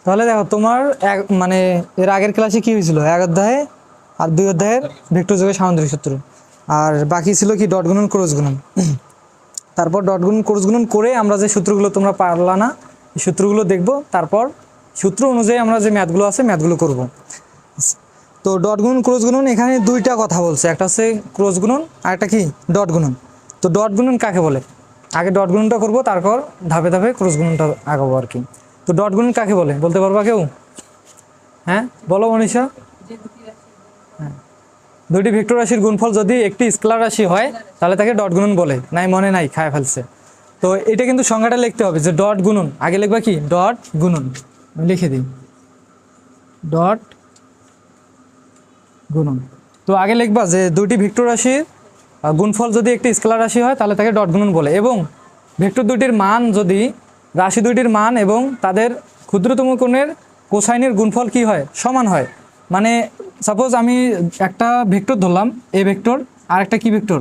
তাহলে দেখো তোমার মানে এর আগের ক্লাসে কি হয়েছিল, 1 অধ্যায়ে আর 2 অধ্যায়ের ভেক্টর যোগের সামান্তরিক সূত্র, আর বাকি ছিল কি ডট গুণন ক্রস গুণন। তারপর ডট গুণন ক্রস গুণন করে আমরা যে সূত্রগুলো তোমরা পারলা না এই সূত্রগুলো দেখব, তারপর সূত্র অনুযায়ী আমরা যে ম্যাথগুলো আছে ম্যাথগুলো করব। তো ডট গুণন ক্রস গুণন এখানে দুইটা কথা বলছে, একটা হচ্ছে ক্রস গুণন আর একটা কি ডট গুণন। তো ডট গুণন কাকে বলে, আগে ডট গুণনটা করব, তারপর ধাপে ধাপে ক্রস গুণনটা আগাবো আর কি। তো ডট গুণন কাকে বলে বলতে পারবা কেউ? হ্যাঁ বলো মনীষা। হ্যাঁ, দুটি ভেক্টর রাশির গুণফল যদি একটি স্কেলার রাশি হয় তাহলে তাকে ডট গুণন বলে। নাই মনে নাই, খায় ফেলছে। তো এটা কিন্তু সংজ্ঞাটা লিখতে হবে যে ডট গুণন, আগে লিখবা কি ডট গুণন, আমি লিখে দিই ডট গুণন। তো আগে লিখবা যে দুটি ভেক্টর রাশির গুণফল যদি একটি স্কেলার রাশি হয় তাহলে তাকে ডট গুণন বলে, এবং ভেক্টর দুটির মান যদি রাশি দুইটির মান এবং তাদের ক্ষুদ্রতম কোণের কোসাইনের গুণফল কি হয়, সমান হয়। মানে সাপোজ আমি একটা ভেক্টর ধরলাম এ ভেক্টর, আর একটা কি ভেক্টর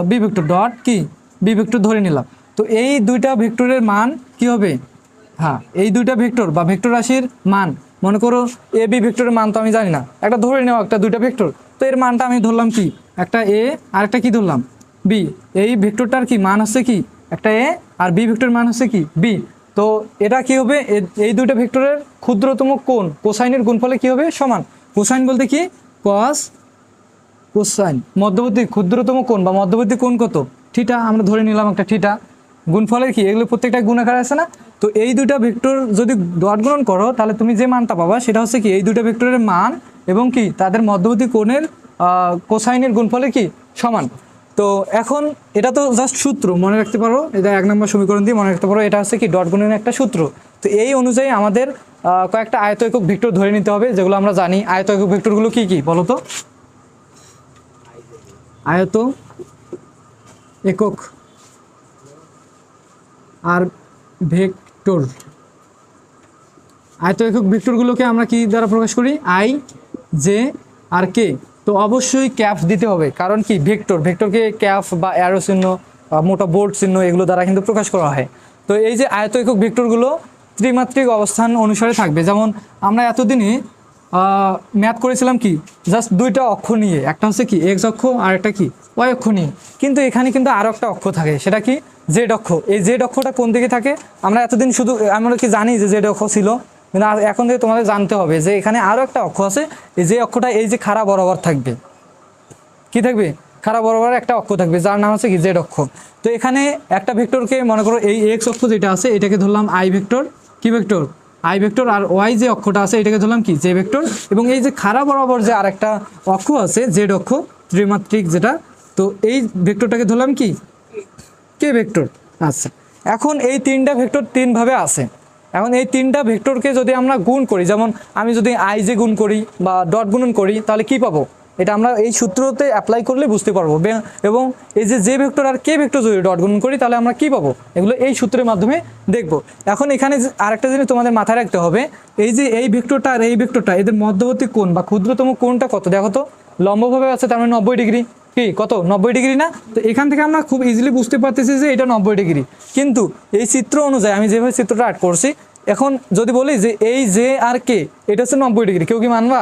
বি ভেক্টর, ডট কি বি ভেক্টর ধরে নিলাম। তো এই দুইটা ভেক্টরের মান কি হবে, হ্যাঁ এই দুইটা ভেক্টর বা ভেক্টর রাশির মান, মনে করো এ বি ভেক্টরের মান তো আমি জানি না, একটা ধরে নেওয়া একটা দুইটা ভেক্টর, তো এর মানটা আমি ধরলাম কি একটা এ আর একটা কি ধরলাম বি। এই ভেক্টরটার কি মান হচ্ছে কি একটা এ, আর বি ভেক্টরের মান হচ্ছে কি বি। তো এটা কি হবে, এই দুইটা ভেক্টরের ক্ষুদ্রতম কোণ কোসাইনের গুণফলে কি হবে, সমান। কোসাইন বলতে কি কস কোসাইন, মধ্যবর্তী ক্ষুদ্রতম কোণ বা মধ্যবর্তী কোণ কত, থিটা, আমরা ধরে নিলাম একটা থিটা। গুণফলের কি এগুলো প্রত্যেকটা গুণাকার আছে না। তো এই দুইটা ভেক্টর যদি ডট গুণন করো তাহলে তুমি যে মানটা পাবা সেটা হচ্ছে কি এই দুইটা ভেক্টরের মান এবং কি তাদের মধ্যবর্তী কোণের কোসাইনের গুণফলের কি সমান। তো এখন এটা তো জাস্ট সূত্র, মনে রাখতে পারো, এটা 1 নম্বর সমীকরণ দিয়ে মনে রাখতে পারো, এটা হচ্ছে কি ডট গুণনের একটা সূত্র। তো এই অনুযায়ী আমাদের কয়েকটা আয়ত একক ভেক্টর ধরে নিতে হবে, যেগুলো আমরা জানি। আয়ত একক ভেক্টরগুলো কি কি বলো তো? আয়ত একক আর ভেক্টর, আয়ত একক ভেক্টরগুলোকে আমরা কি দ্বারা প্রকাশ করি, আই জে আর কে। তো অবশ্যই ক্যাপ দিতে হবে, কারণ কি ভেক্টরকে ক্যাপ বা অ্যারো চিহ্ন, মোটা বোল্ট চিহ্ন এগুলো দ্বারা কিন্তু প্রকাশ করা হয়। তো এই যে আয়ত একক ভেক্টরগুলো ত্রিমাত্রিক অবস্থান অনুসারে থাকবে। যেমন আমরা এতদিনে ম্যাথ করেছিলাম কি জাস্ট দুইটা অক্ষ নিয়ে, একটা হচ্ছে কি এক্স অক্ষ আর একটা কি ওয়াই অক্ষ নিয়ে, কিন্তু এখানে কিন্তু আরও একটা অক্ষ থাকে, সেটা কি জেড অক্ষ। এই জেড অক্ষটা কোন দিকে থাকে, আমরা এতদিন শুধু আমরা কি জানি যে জেড অক্ষ ছিল, কিন্তু এখন থেকে তোমাদের জানতে হবে যে এখানে আরও একটা অক্ষ আছে, এই যে অক্ষটা এই যে খাড়া বরাবর থাকবে, কি থাকবে খাড়া বরাবর একটা অক্ষ থাকবে, যার নাম হচ্ছে কি জেড অক্ষ। তো এখানে একটা ভেক্টরকে মনে করো এই এক্স অক্ষ যেটা আছে এটাকে ধরলাম আই ভেক্টর, কি ভেক্টর আই ভেক্টর, আর ওয়াই যে অক্ষটা আছে এটাকে ধরলাম কি জে ভেক্টর, এবং এই যে খাড়া বরাবর যে আরেকটা অক্ষ আছে জেড অক্ষ ত্রিমাত্রিক যেটা, তো এই ভেক্টরটাকে ধরলাম কি কে ভেক্টর। আচ্ছা, এখন এই তিনটা ভেক্টর তিনভাবে আছে। এখন এই তিনটা ভেক্টরকে যদি আমরা গুণ করি, যেমন আমি যদি আই জে গুণ করি বা ডট গুণন করি তাহলে কি পাবো, এটা আমরা এই সূত্রতে অ্যাপ্লাই করলে বুঝতে পারবো। এবং এই যে ভেক্টর আর কে ভেক্টর যদি ডট গুণন করি তাহলে আমরা কি পাবো, এগুলো এই সূত্রের মাধ্যমে দেখব। এখন এখানে আরেকটা জিনিস তোমাদের মাথায় রাখতে হবে, এই যে এই ভেক্টরটা আর এই ভেক্টরটা এদের মধ্যবর্তী কোণ বা ক্ষুদ্রতম কোণটা কত, দেখো তো লম্বভাবে আছে, তার মানে 90 ডিগ্রি, কি কত 90 ডিগ্রি না। তো এখান থেকে আমরা খুব ইজিলি বুঝতে পারতেছি যে এটা 90 ডিগ্রি, কিন্তু এই চিত্র অনুযায়ী আমি যেভাবে চিত্রটা আর্ট করছি, এখন যদি বলি যে এই জে আর কে এটা হচ্ছে 90 ডিগ্রি, কেউ কি মানবা?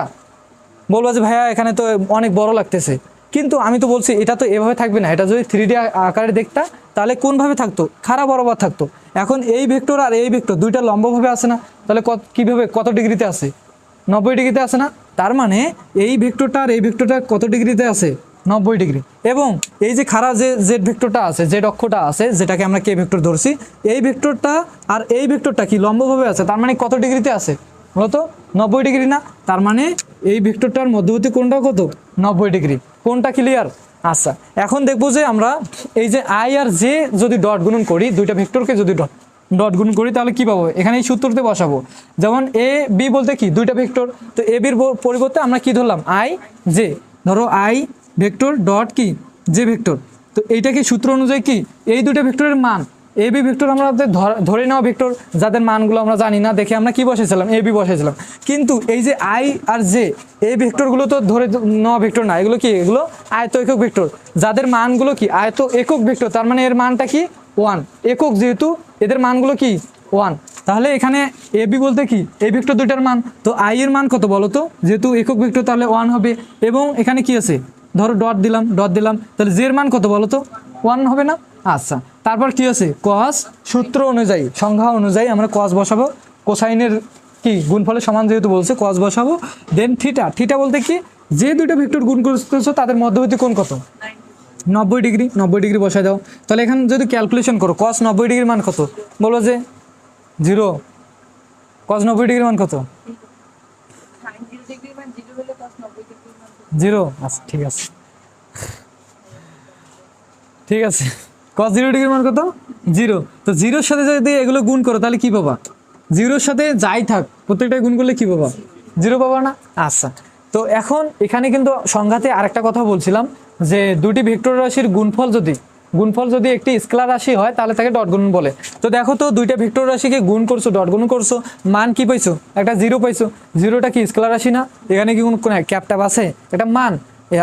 বলবা যে ভাইয়া এখানে তো অনেক বড় লাগতেছে, কিন্তু আমি তো বলছি এটা তো এভাবে থাকবে না, এটা যদি 3D আকারে দেখতা তাহলে কোনভাবে থাকতো, খাড়া বরাবর থাকতো। এখন এই ভেক্টর আর এই ভেক্টর দুইটা লম্বভাবে আছে না, তাহলে কীভাবে কত ডিগ্রিতে আছে, 90 ডিগ্রিতে আছে না। তার মানে এই ভেক্টরটা আর এই ভেক্টরটা কত ডিগ্রিতে আছে, 90 ডিগ্রি। এবং এই যে খাড়া যে জেড ভেক্টরটা আছে, জেড অক্ষটা আছে, যেটাকে আমরা কে ভেক্টর ধরছি, এই ভেক্টরটা আর এই ভেক্টরটা কি লম্বভাবে আছে, তার মানে কত ডিগ্রিতে আছে বলতো, 90 ডিগ্রি না। তার মানে এই ভেক্টরটার মধ্যবর্তী কোণটা কত, 90 ডিগ্রি। কোণটা ক্লিয়ার? আচ্ছা, এখন দেখবো যে আমরা এই যে আই আর জে যদি ডট গুণন করি, দুইটা ভেক্টরকে যদি ডট গুণ করি তাহলে কি পাবো, এখানে এই সূত্রতে বসাবো। যেমন এ বি বলতে কি দুইটা ভেক্টর, তো এ বির পরিবর্তে আমরা কি ধরলাম আই জে, ধরো আই ভেক্টর ডট কি জে ভেক্টর। তো এইটা কি সূত্র অনুযায়ী কি এই দুইটা ভেক্টরের মান, এ বি ভেক্টর আমরা ধরে নেওয়া ভেক্টর, যাদের মানগুলো আমরা জানি না দেখে আমরা কি বসেছিলাম এ বি বসেছিলাম, কিন্তু এই যে আই আর জে এই ভেক্টরগুলো তো ধরে নেওয়া ভেক্টর না, এগুলো কি এগুলো আয়ত একক ভেক্টর, যাদের মানগুলো কি আয়ত একক ভেক্টর, তার মানে এর মানটা কি 1 একক, যেহেতু এদের মানগুলো কি 1। তাহলে এখানে এ বি বলতে কি এই ভেক্টর দুইটার মান, তো আই এর মান কত বলো তো, যেহেতু একক ভেক্টর তাহলে 1 হবে, এবং এখানে কি আছে ধরো ডট দিলাম, তাহলে জে এর মান কত বলো তো 1 হবে না। আচ্ছা, তারপর কি আছে কস, সূত্র অনুযায়ী সংজ্ঞা অনুযায়ী আমরা কস বসাবো, কোসাইনের কি গুণফলের সমান যেহেতু বলছে কস বসাবো, দেন থিটা বলতে কি যে দুইটা ভেক্টর গুণ করতেছো তাদের মধ্যবর্তী কোণ কত 90 ডিগ্রি বসায় দাও। তাহলে এখানে যদি ক্যালকুলেশন করো কস 90 ডিগ্রির মান কত, বলো যে 0, কস 90 ডিগ্রির মান কত 0। আচ্ছা ঠিক আছে কস 0 ডিগ্রির মান কত 0। তো 0-র সাথে যদি এগুলো গুণ করো তাহলে কি পাবা, 0-র সাথে যাই থাক প্রত্যেকটা গুণ করলে কি পাবা 0 পাবা না। আচ্ছা, তো এখন এখানে কিন্তু সংখ্যাতে আরেকটা কথা বলছিলাম যে দুটি ভেক্টর রাশির গুণফল যদি একটি স্কেলার রাশি হয় তাহলে তাকে ডট গুণন বলে। তো দেখো তো দুইটা ভেক্টর রাশিকে গুণ করছো, ডট গুণন করছো, মান কি পাইছো, একটা 0 পাইছো। 0টা কি স্কেলার রাশি না, এখানে কি কোন ক্যাপট্যাপ আছে, এটা মান।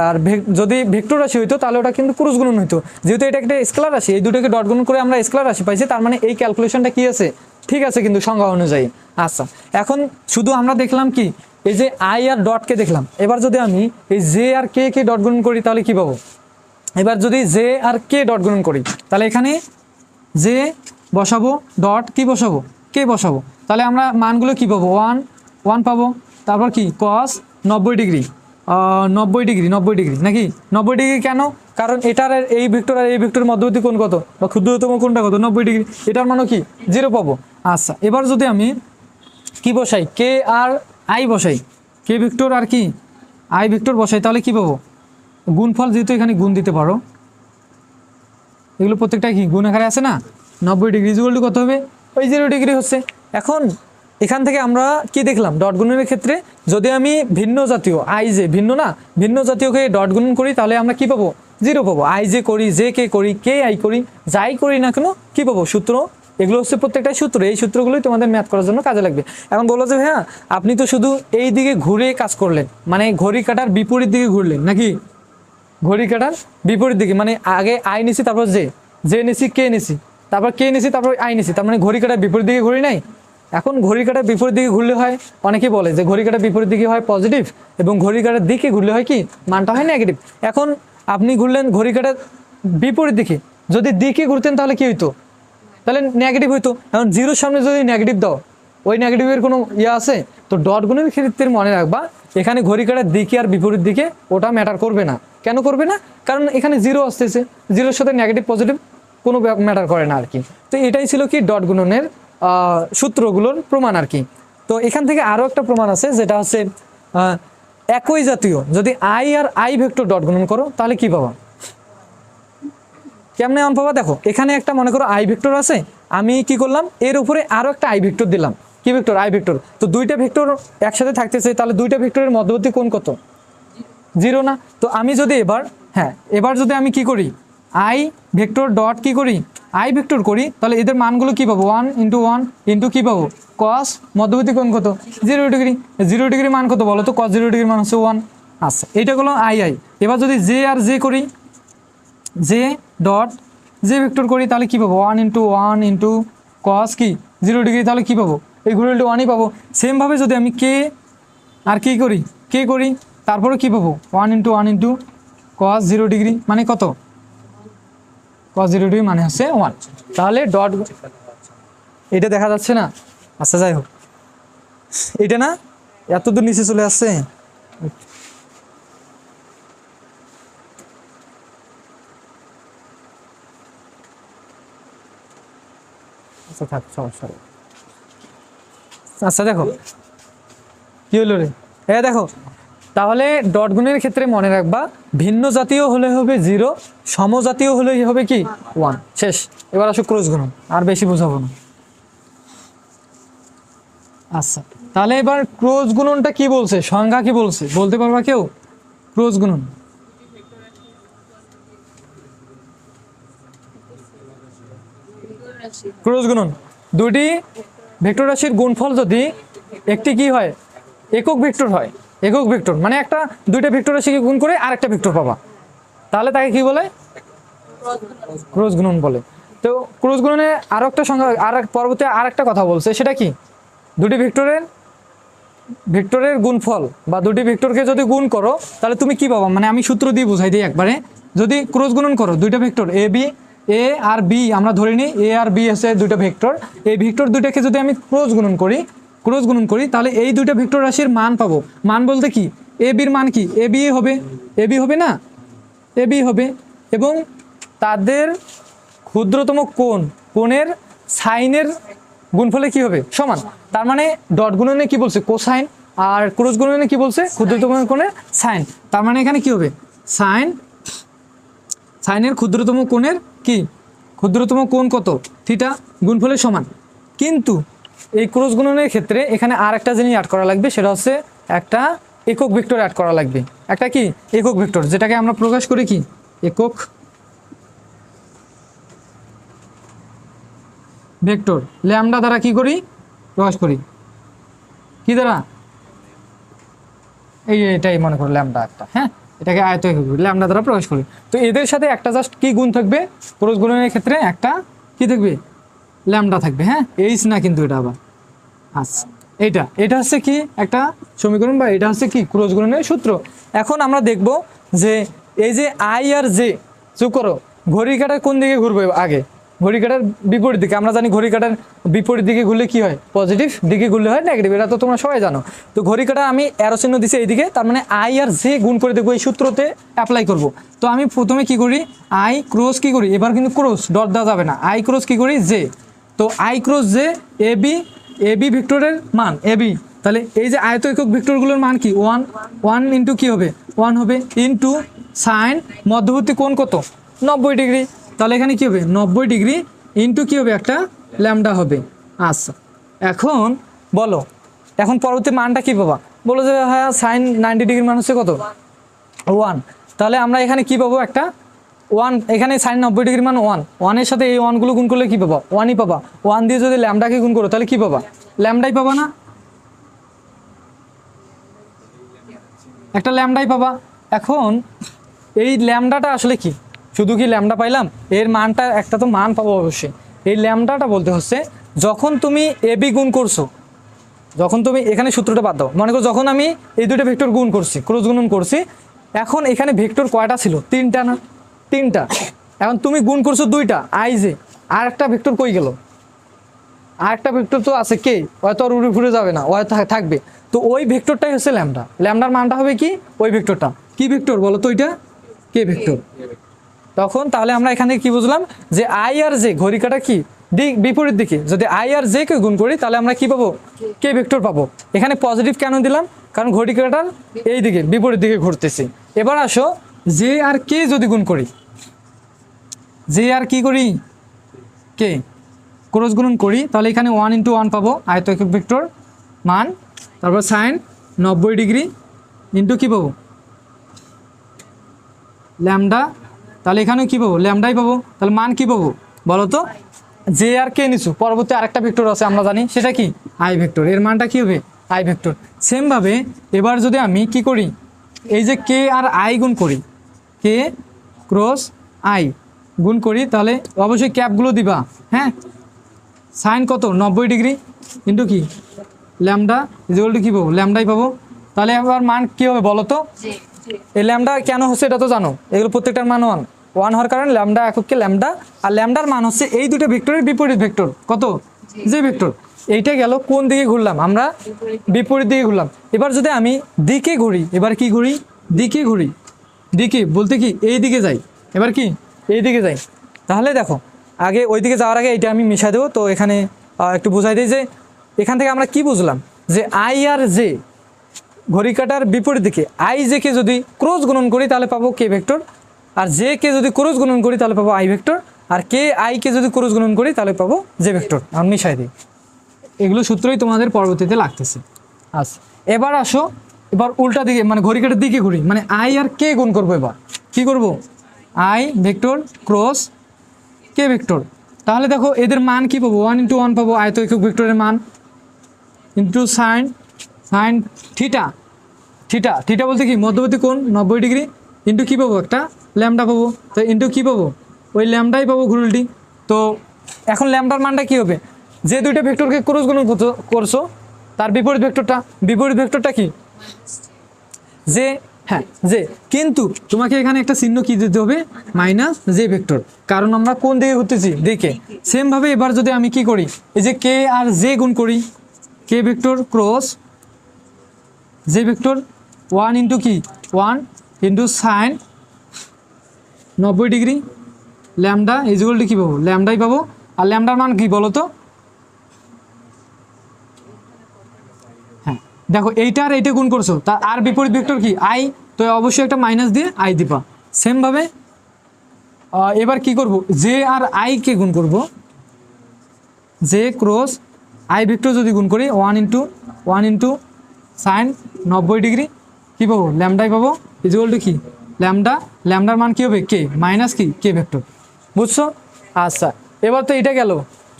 আর যদি ভেক্টর রাশি হইতো তাহলে ওটা কিন্তু ক্রস গুণন হইতো, যেহেতু এটা একটা স্কেলার রাশি, এই দুটোকে ডট গুণন করে আমরা স্কেলার রাশি পাইছি, তার মানে এই ক্যালকুলেশনটা কি আছে ঠিক আছে কিন্তু সংজ্ঞা অনুযায়ী। আচ্ছা, এখন শুধু আমরা দেখলাম কি এই যে আই আর ডটকে দেখলাম, এবার যদি আমি এই জে আর কে ডট গুণন করি তাহলে কি পাবো, এবার যদি জে আর কে ডট গুণন করি তাহলে এখানে জে বসাবো, ডট কি বসাবো কে বসাবো, তাহলে আমরা মানগুলো কি পাবো 1 পাবো। তারপর কি কস 90 ডিগ্রি 90 ডিগ্রি নাকি 90 ডিগ্রি কেন, কারণ এটার এই ভেক্টর আর এই ভেক্টরের মধ্যবর্তী কোণ কত বা ক্ষুদ্রতম কোণটা কত 90 ডিগ্রি, এটার মানও কি 0 পাবো। আচ্ছা, এবার যদি আমি কি বসাই কে আর আই বসাই, কে ভেক্টর আর কি আই ভেক্টর বসাই তাহলে কি পাবো, গুণফল যেহেতু এখানে গুণ দিতে পারো, এগুলো প্রত্যেকটা কি গুণ আকারে আছে না, 90 ডিগ্রি ইকুয়াল টু কত হবে ওই 0 ডিগ্রি হচ্ছে। এখন এখান থেকে আমরা কি দেখলাম ডট গুণনের ক্ষেত্রে যদি আমি ভিন্ন জাতীয় আই জে ভিন্ন জাতীয়কে ডট গুণন করি তাহলে আমরা কি পাবো 0 পাবো। আই জে করি, জে কে করি, কে আই করি, যাই করি না কেন কি পাবো সূত্র, এগুলো হচ্ছে প্রত্যেকটাই সূত্র, এই সূত্রগুলোই তোমাদের ম্যাথ করার জন্য কাজে লাগবে। এখন বলো যে হ্যাঁ আপনি তো শুধু এই দিকে ঘুরে কাজ করলেন, মানে ঘড়ি কাটার বিপরীত দিকে ঘুরলেন নাকি, ঘড়ি কাটার বিপরীত দিকে, মানে আগে আই নিছি তারপর জে নিছি, কে নিছি, তারপর কে নিছি, তারপর আই নিছি, তার মানে ঘড়ি কাটার বিপরীত দিকে ঘুরি নাই। এখন ঘড়ি কাটার বিপরীত দিকে ঘুরলে হয়, অনেকে বলে যে ঘড়ি কাটার বিপরীত দিকে হয় পজিটিভ এবং ঘড়ি কাটার দিকে ঘুরলে হয় কি মানটা হয় নেগেটিভ। এখন আপনি ঘুরলেন ঘড়ি কাটার বিপরীত দিকে, যদি দিকে ঘুরতেন তাহলে কি হইতো, তাহলে নেগেটিভ হইতো। এখন 0-র সামনে যদি নেগেটিভ দাও ওই নেগেটিভের কোনো ইয়ে আছে, তো ডট গুণের ক্ষেত্রে মনে রাখবা এখানে ঘড়ি কাটার দিকে আর বিপরীত দিকে ওটা ম্যাটার করবে না। কেন করবে না, কারণ এখানে 0 আসতেছে, 0-র সাথে নেগেটিভ পজিটিভ কোনো ম্যাটার করে না আর কি। তো এটাই ছিল কি ডট গুণনের সূত্রগুলোর প্রমাণ আর কি। তো এখান থেকে আরও একটা প্রমাণ আছে যেটা হচ্ছে একই জাতীয় যদি আই আর আই ভেক্টর ডট গুণন করো তাহলে কি পাবা, কেমনে আন পাবা, দেখো এখানে একটা মনে করো আই ভেক্টর আছে, আমি কি করলাম এর উপরে আরও একটা আই ভেক্টর দিলাম, কি ভেক্টর আই ভেক্টর, তো দুইটা ভেক্টর একসাথে থাকতেছে তাহলে দুইটা ভেক্টরের মধ্যবর্তী কোণ কত 0 না। তো আমি যদি এবার যদি আমি কি করি আই ভেক্টর ডট কি করি আই ভেক্টর করি তাহলে এদের মানগুলো কি পাবো 1 × 1 ইন্টু কি পাবো কস মধ্যবর্তী কোণ কত 0 ডিগ্রি, 0 ডিগ্রি মান কত বলো তো কস 0 ডিগ্রির মান হচ্ছে 1। আচ্ছা, এইটা হলো আই। এবার যদি জে আর জে করি, জে ডট জে ভেক্টর করি তাহলে কি পাবো 1 × 1 ইন্টু কস কি 0 ডিগ্রি, তাহলে কি পাবো এই ঘুরে 1ই পাবো। সেমভাবে যদি আমি কে আর কি করি কে করি তারপরে কি পাবো 1 × 1 ইন্টু কস 0 ডিগ্রি মানে কত কস 0 ডিগ্রি মানে হচ্ছে 1। তাহলে ডট এটা দেখা যাচ্ছে না, আচ্ছা যাই হোক এটা না এত দূর নিচে চলে আসছে, আচ্ছা থাক সমস্যা নেই। আচ্ছা দেখো কি হলো রে, দেখো তাহলে ডট গুণের ক্ষেত্রে মনে রাখবা ভিন্ন জাতীয় হলে হবে 0, সমজাতীয় হলে হবে কি 1, শেষ। এবার আসো ক্রস গুণন, আর বেশি বোঝাবো না। আচ্ছা তাহলে এবার ক্রস গুণনটা কি বলছে, সংজ্ঞা কি বলছে বলতে পারবা কেউ, ক্রস গুণন ক্রস গুণন দুটি ভেক্টর রাশির গুণফল যদি একটি কি হয় একক ভেক্টর হয়, একক ভেক্টর মানে একটা দুইটা ভেক্টর রাশিকে গুণ করে আরেকটা ভেক্টর পাবা, তাহলে তাকে কি বলে ক্রস গুণন বলে। তো ক্রস গুণনে আরও একটা সংখ্যা পরবর্তী আর একটা কথা বলছে, সেটা কি দুটি ভেক্টরের গুণফল বা দুটি ভেক্টরকে যদি গুণ করো তাহলে তুমি কি পাবা, মানে আমি সূত্র দিয়ে বুঝাই দিই একবারে। যদি ক্রস গুণন করো দুইটা ভেক্টর এ আর বি, আমরা ধরে নিই এ আর বি আছে দুইটা ভেক্টর, এই ভেক্টর দুইটাকে যদি আমি ক্রস গুণন করি তাহলে এই দুইটা ভেক্টর রাশির মান পাবো। মান বলতে কি, এ বির মান কি এ বি হবে না, এ বি হবে, এবং তাদের ক্ষুদ্রতম কোণের সাইনের গুণফলে কি হবে সমান। তার মানে ডট গুণনে কি বলছে কোসাইন, আর ক্রস গুণনে কি বলছে ক্ষুদ্রতম কোণের সাইন। তার মানে এখানে কি হবে সাইনের ক্ষুদ্রতম কোণের কি ক্ষুদ্রতম কোণ কত থিটা, গুণফলের সমান। কিন্তু এই ক্রস গুণনের ক্ষেত্রে এখানে আর একটা জিনিস অ্যাড করা লাগবে, সেটা হচ্ছে একটা একক ভেক্টর অ্যাড করা লাগবে। একটা কি একক ভেক্টর, যেটাকে আমরা প্রকাশ করি কি একক ভেক্টর ল্যামডা দ্বারা কি করি প্রকাশ করি, কি দ্বারা, এটাই মনে করো ল্যামডা একটা, হ্যাঁ এটাকে আয়ত একক ল্যামডা দ্বারা প্রকাশ করি। তো এদের সাথে একটা জাস্ট কি গুণ থাকবে, ক্রস গুণনের ক্ষেত্রে একটা কি থাকবে ল্যামডা থাকবে, হ্যাঁ এইচ না কিন্তু এটা আবার। আচ্ছা এটা হচ্ছে কি একটা সমীকরণ, বা এটা হচ্ছে কি ক্রস গুণনের সূত্র। এখন আমরা দেখব যে এই যে আই আর জে যোগ করো, ঘড়ি কাঁটার কোন দিকে ঘুরবে আগে, ঘড়ি কাঁটার বিপরীত দিকে। আমরা জানি ঘড়ি কাঁটার বিপরীত দিকে ঘুরলে কি হয়, পজিটিভ দিকে ঘুরলে হয় নেগেটিভ, এটা তো তোমরা সবাই জানো। তো ঘড়ি কাঁটা আমি অ্যারো চিহ্ন দিছি এইদিকে, তার মানে আই আর জে গুণ করে দেখবো, এই সূত্রতে অ্যাপ্লাই করব। তো আমি প্রথমে কি করি আই ক্রস কি করি, এবার কিন্তু ক্রস ডট দেওয়া যাবে না, আই ক্রস কি করি জে। তো i cross j a b ভেক্টরের মান এ বি, তাহলে এই যে আয়ত একক ভেক্টরগুলোর মান কি ওয়ান ইন্টু কি হবে 1 হবে, ইন্টু সাইন মধ্যবর্তী কোণ কত 90 ডিগ্রি, তাহলে এখানে কি হবে 90 ডিগ্রি ইন্টু কি হবে একটা ল্যামডা হবে। আচ্ছা এখন বলো, এখন পরবর্তী মানটা কি পাবা, বলো যে হ্যাঁ সাইন 90 ডিগ্রির মান হচ্ছে কত 1, তাহলে আমরা এখানে কি পাবো একটা 1, এখানে সাইন 90 ডিগ্রির মান 1 এর সাথে এই 1 গুলো গুণ করলে কি পাবা 1ই পাবা। 1 দিয়ে যদি ল্যামডাকে গুণ করো তাহলে কি পাবা ল্যামডাই পাবা না, একটা ল্যামডাই পাবা। এখন এই ল্যামডাটা আসলে কি, শুধু কি ল্যামডা পাইলাম, এর মানটা একটা তো মান পাবো অবশ্যই। এই ল্যামডাটা বলতে হচ্ছে যখন তুমি এ বি গুণ করছো, যখন তুমি এখানে সূত্রটা বাদ দাও, মনে করো যখন আমি এই দুটো ভেক্টর গুণ করছি ক্রস গুণন করছি, এখন এখানে ভেক্টর কয়টা ছিল 3টা না, 3টা। এখন তুমি গুণ করছো 2টা আই জে, আর একটা ভেক্টর কই গেল, আর একটা ভেক্টর তো আছে কে, হয়তো আর উড়ে ফুরে যাবে না, হয়তো থাকবে। তো ওই ভেক্টরটাই হচ্ছে ল্যামডা, ল্যামডার মানটা হবে কি ওই ভেক্টরটা, কি ভেক্টর বলো তো ওইটা কে ভেক্টর। তখন তাহলে আমরা এখানে কি বুঝলাম যে আই আর জে ঘড়ি কাটা কি বিপরীত দিকে, যদি আই আর জে কে গুণ করি তাহলে আমরা কি পাবো কে ভেক্টর পাবো। এখানে পজিটিভ কেন দিলাম, কারণ ঘড়ি কাটার এই দিকে বিপরীত দিকে ঘুরতেছি। এবার আসো জে আর কে যদি গুণ করি, জে আর কি করি কে ক্রস গুণন করি, তাহলে এখানে 1 ইন্টু 1 পাবো আয়ত একক ভেক্টর মান, তারপর সাইন 90 ডিগ্রি ইন্টু কী পাবো ল্যামডা, তাহলে এখানেও কী পাবো ল্যামডাই পাবো। তাহলে মান কী পাবো বলো তো, জে আর কে নিচু, পরবর্তী আরেকটা ভেক্টর আছে আমরা জানি সেটা কি আই ভেক্টর, এর মানটা কী হবে আই ভেক্টর। সেমভাবে এবার যদি আমি কি করি, এই যে কে আর আই গুণ করি, কে ক্রস আই গুণ করি, তাহলে অবশ্যই ক্যাপগুলো দিবা, হ্যাঁ সাইন কত 90 ডিগ্রি ইন্টু কি ল্যামডা ইকুয়াল টু কী পাবো ল্যামডাই পাবো। তাহলে এবার মান কী হবে বলো তো, এই ল্যামডা কেন হচ্ছে এটা তো জানো, এগুলো প্রত্যেকটার মান 1 হওয়ার কারণে ল্যামডা এককে ল্যামডা, আর ল্যামডার মান হচ্ছে এই দুটো ভেক্টরের বিপরীত ভেক্টর কত যে ভেক্টর। এইটা গেল কোন দিকে ঘুরলাম আমরা বিপরীত দিকে ঘুরলাম। এবার যদি আমি দিকে ঘুরি, এবার কি ঘুরি দিকে ঘুরি, দিকে বলতে কি এই দিকে যাই, এবার কি এই দিকে যাই, তাহলে দেখো আগে ওই দিকে যাওয়ার আগে এটা আমি মিশাই দেবো। তো এখানে একটু বোঝাই দিই যে এখান থেকে আমরা কি বুঝলাম যে আই আর জে ঘড়ি কাটার বিপরীত দিকে আই জে কে যদি ক্রস গুণন করি তাহলে পাবো কে ভেক্টর, আর জে কে যদি ক্রস গুণন করি তাহলে পাবো আই ভেক্টর, আর কে আই কে যদি ক্রস গুণন করি তাহলে পাবো জে ভেক্টর। আমি মিশাই দিই, এগুলো সূত্রই তোমাদের পরবর্তীতে লাগতেছে। আচ্ছা এবার আসো, এবার উল্টা দিকে মানে ঘড়ি কাটার দিকে ঘুরি, মানে আই আর কে গুণ করবো। এবার কি করব I vector cross K vector, তাহলে দেখো এদের মান কি পাবো 1 ইন্টু 1 পাবো আয়ত একক ভেক্টরের মান, into sine theta, theta theta বলতে কি মধ্যবর্তী কোণ 90 ডিগ্রি, ইন্টু কী পাবো একটা ল্যামডা পাবো, তো ইন্টু কী পাবো ওই ল্যামডাই পাবো ঘুরুলটি, তো এখন ল্যামডার মানটা কি হবে, যে দুইটা ভেক্টরকে ক্রস গুণ করছো তার বিপরীত ভেক্টরটা কি যে, হ্যাঁ যে, কিন্তু তোমাকে এখানে একটা চিহ্ন কি দিতে হবে, মাইনাস জে ভেক্টর, কারণ আমরা কোন দিকে ঘুরতেছি দিকে। সেম ভাবে এবার যদি আমি কি করি, এই যে কে আর জে গুণ করি, k vector cross j vector 1 into কি 1 into sine 90 degree lambda equal to কি পাবো, ল্যামডাই পাবো। আর ল্যামডার মান কি বলো তো, হ্যাঁ দেখো এইটা আর এইটা গুণ করছো, তার আর বিপরীত ভেক্টর কি আই, তো অবশ্যই একটা মাইনাস দিয়ে আই দিবা। সেমভাবে এবার কি করব, জে আর আই কে গুণ করব, জে ক্রস আই ভেক্টর যদি গুণ করি 1 ইন্টু সাইন 90 ডিগ্রি কী পাবো, ল্যামডাই পাবো ইজুয়াল টু কি ল্যামডার মান কী হবে কে মাইনাস কি কে ভেক্টর, বুঝছো? আচ্ছা এবার তো এটা গেল,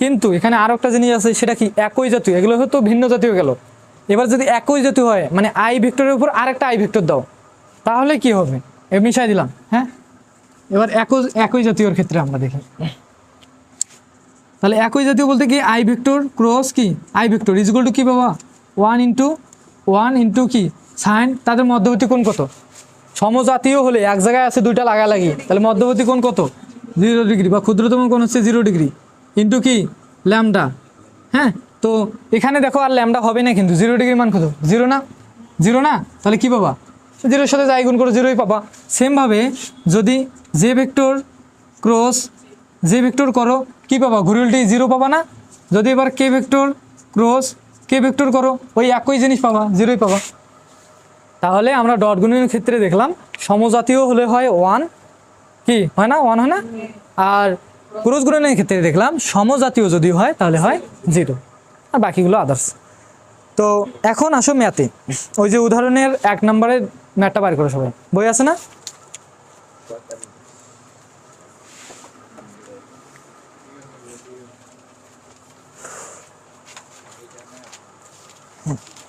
কিন্তু এখানে আরও একটা জিনিস আছে, সেটা কি একই জাতীয়, এগুলো হয়তো ভিন্ন জাতীয় গেল। এবার যদি একই জাতীয় হয়, মানে আই ভেক্টরের উপর আরেকটা আই ভেক্টর দাও, তাহলে কি হবে, মিশাই দিলাম। হ্যাঁ এবার একই জাতীয়র ক্ষেত্রে আমরা দেখি, তাহলে একই জাতীয় বলতে কি আই ভেক্টর ক্রস কি আই ভেক্টর ইজুয়াল টু কি বাবা 1 ইন্টু কি সাইন, তাদের মধ্যবর্তী কোণ কত, সমজাতীয় হলে এক জায়গায় আছে দুইটা লাগালাগি, তাহলে মধ্যবর্তী কোণ কত 0 ডিগ্রি, বা ক্ষুদ্রতম কোণ হচ্ছে 0 ডিগ্রি ইন্টু কি ল্যামডা। হ্যাঁ তো এখানে দেখো আর ল্যামডা হবে না, কিন্তু 0 ডিগ্রি মান কত 0 না, তাহলে কি পাবা 0-এর সাথে যাই গুণ করো 0ই পাবা। সেমভাবে যদি J vector cross j vector করো কি পাবা, ঘুরে উল্টে 0 পাবা না। যদি এবার কে ভেক্টর ক্রস কে ভেক্টর করো ওই একই জিনিস পাবা, 0ই পাবা। তাহলে আমরা ডট গুণনের ক্ষেত্রে দেখলাম সমজাতীয় হলে হয় 1 কি হয় না 1 হয় না, আর ক্রস গুণনের ক্ষেত্রে দেখলাম সমজাতীয় যদি হয় তাহলে হয় 0, আর বাকিগুলো আদার্স। তো এখন আসো ম্যাথে, ওই যে উদাহরণের 1 নম্বরের ম্যাথটা বার করো, সবাই বই আছে না?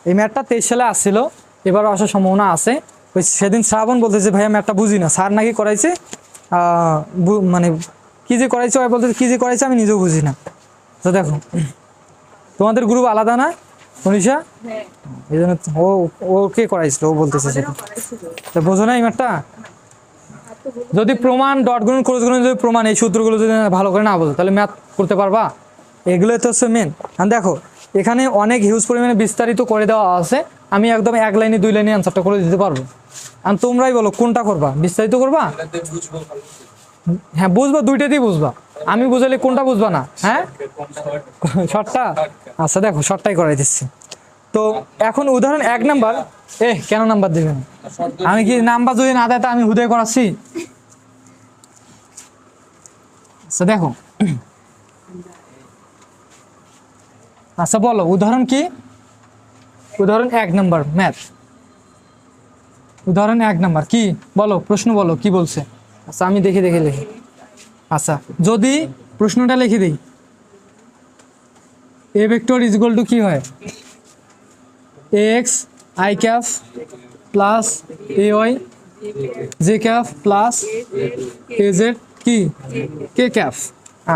এই ম্যাথটা 23 সালে আসছিল, এবারও আসার সম্ভাবনা আছে। ওই সেদিন শ্রাবণ বলতেছে ভাইয়া ম্যাথটা বুঝি না, স্যার নাকি করাইছে, মানে কী যে করাইছে ওই বলতেছে কী যে করাইছে আমি নিজেও বুঝি না। তো দেখো তোমাদের গ্রুপ আলাদা না মনীষা, এই জন্য ওকে করাইছিল, ও বলতেছে সেটা, তো বোঝো না এই ম্যাথটা। যদি প্রমাণ ডট গুণন ক্রস গুণন যদি প্রমাণ এই সূত্রগুলো যদি ভালো করে না বোঝো তাহলে ম্যাথ করতে পারবা, এগুলো তো হচ্ছে মেন। আর দেখো এখানে অনেক হিউজ পরিমাণে বিস্তারিত করে দেওয়া আছে, আমি একদম 1 লাইনে 2 লাইনে অ্যান্সারটা করে দিতে পারবো। আর তোমরাই বলো কোনটা করবা, বিস্তারিত করবা? হ্যাঁ বুঝবা, দুইটাতেই বুঝবা, আমি বুঝালে কোনটা বুঝবা না? হ্যাঁ শর্টটা, আচ্ছা দেখো শর্টটাই করাই দিচ্ছি। তো এখন উদাহরণ 1 নাম্বার, কেন নাম্বার দেবেন, আমি কি নাম্বার যদি না দেয় তা আমি হুদয় করাচ্ছি? আচ্ছা দেখো, আচ্ছা বলো উদাহরণ কি, উদাহরণ 1 নাম্বার ম্যাথ, উদাহরণ 1 নাম্বার কি বলো, প্রশ্ন বলো কি বলছে। আচ্ছা আমি দেখে লিখি। আচ্ছা যদি প্রশ্নটা লিখে দিই, a vector is equal to কি হয়, x i cap plus A y j cap plus A z কি কে ক্যাপ।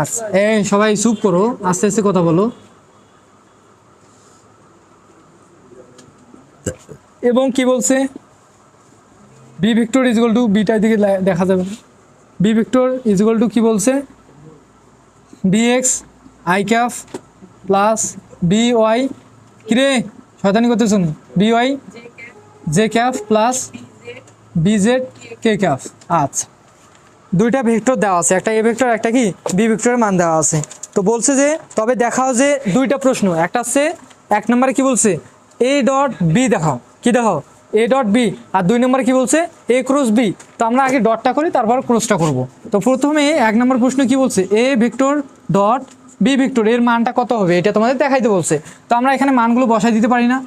আচ্ছা সবাই চুপ করো, আস্তে আস্তে কথা বলো। এবং কি বলছে, B vector is equal to, বিটার দিকে দেখা যাবে, B vector is equal to কি বলছে, B x i cap plus B y, কিরে শয়তানি করতেছ, B y j cap plus B z k cap. আচ্ছা দুইটা ভেক্টর দেওয়া আছে, একটা এ ভেক্টর একটা কি বি ভেক্টরের মান দেওয়া আছে। তো বলছে যে তবে দেখাও যে দুইটা প্রশ্ন, একটা হচ্ছে 1 নম্বরে কি বলছে এ ডট বি দেখাও, কি দেখাও এ ডট বি, আর 2 নম্বরে কি বলছে এ ক্রস বি। তো আমরা আগে ডটটা করি তারপর ক্রসটা করব। তো প্রথমে 1 নম্বর প্রশ্ন কি বলছে, a vector dot b vector এর মানটা কত হবে এটা তোমাদের দেখাইতে বলছে। তো আমরা এখানে মানগুলো বসাই দিতে পারি না,